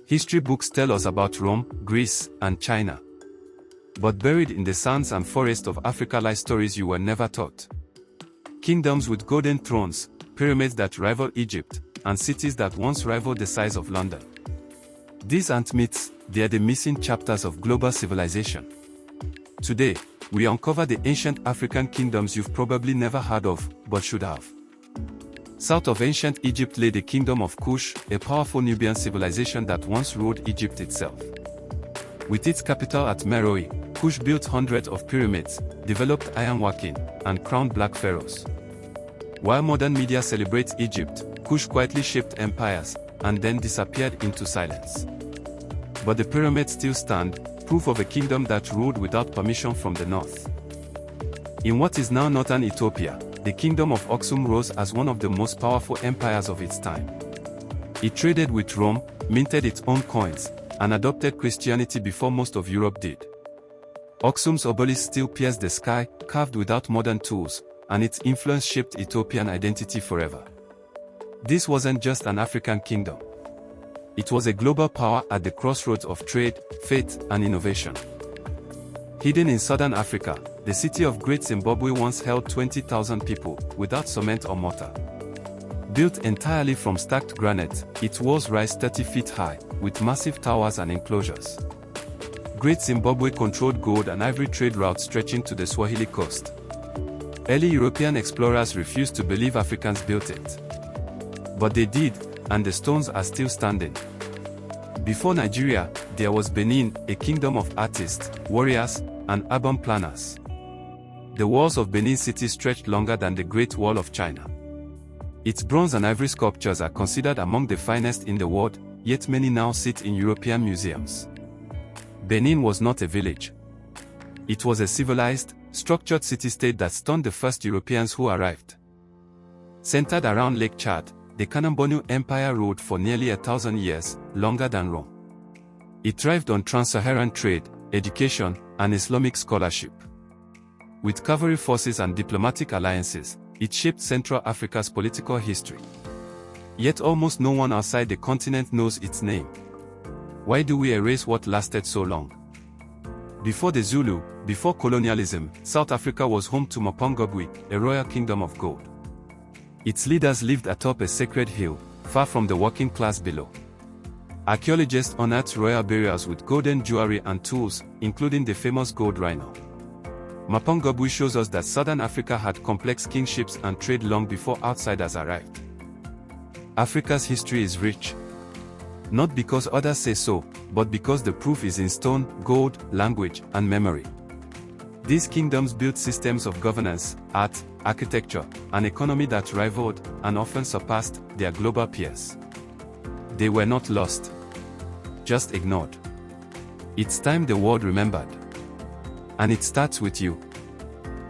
History books tell us about Rome, Greece, and China. But buried in the sands and forests of Africa lie stories you were never taught. Kingdoms with golden thrones, pyramids that rival Egypt, and cities that once rivaled the size of London. These aren't myths, they are the missing chapters of global civilization. Today, we uncover the ancient African kingdoms you've probably never heard of, but should have. South of ancient Egypt lay the kingdom of Kush, a powerful Nubian civilization that once ruled Egypt itself. With its capital at Meroe, Kush built hundreds of pyramids, developed ironworking, and crowned black pharaohs. While modern media celebrates Egypt, Kush quietly shaped empires, and then disappeared into silence. But the pyramids still stand, proof of a kingdom that ruled without permission from the north. In what is now northern Ethiopia, the kingdom of Aksum rose as one of the most powerful empires of its time. It traded with Rome, minted its own coins, and adopted Christianity before most of Europe did. Aksum's obelisk still pierced the sky, carved without modern tools, and its influence shaped Ethiopian identity forever. This wasn't just an African kingdom. It was a global power at the crossroads of trade, faith, and innovation. Hidden in southern Africa, the city of Great Zimbabwe once held 20,000 people, without cement or mortar. Built entirely from stacked granite, its walls rise 30 feet high, with massive towers and enclosures. Great Zimbabwe controlled gold and ivory trade routes stretching to the Swahili coast. Early European explorers refused to believe Africans built it. But they did, and the stones are still standing. Before Nigeria, there was Benin, a kingdom of artists, warriors, and urban planners. The walls of Benin City stretched longer than the Great Wall of China. Its bronze and ivory sculptures are considered among the finest in the world, yet many now sit in European museums. Benin was not a village. It was a civilized, structured city-state that stunned the first Europeans who arrived. Centered around Lake Chad, the Kanem-Bornu Empire ruled for nearly 1,000 years, longer than Rome. It thrived on trans-Saharan trade, education, and Islamic scholarship. With cavalry forces and diplomatic alliances, it shaped Central Africa's political history. Yet almost no one outside the continent knows its name. Why do we erase what lasted so long? Before the Zulu, before colonialism, South Africa was home to Mapungubwe, a royal kingdom of gold. Its leaders lived atop a sacred hill, far from the working class below. Archaeologists unearthed royal burials with golden jewelry and tools, including the famous gold rhino. Mapungubwe shows us that southern Africa had complex kingships and trade long before outsiders arrived. Africa's history is rich. Not because others say so, but because the proof is in stone, gold, language, and memory. These kingdoms built systems of governance, art, architecture, and economy that rivaled, and often surpassed, their global peers. They were not lost. Just ignored. It's time the world remembered. And it starts with you.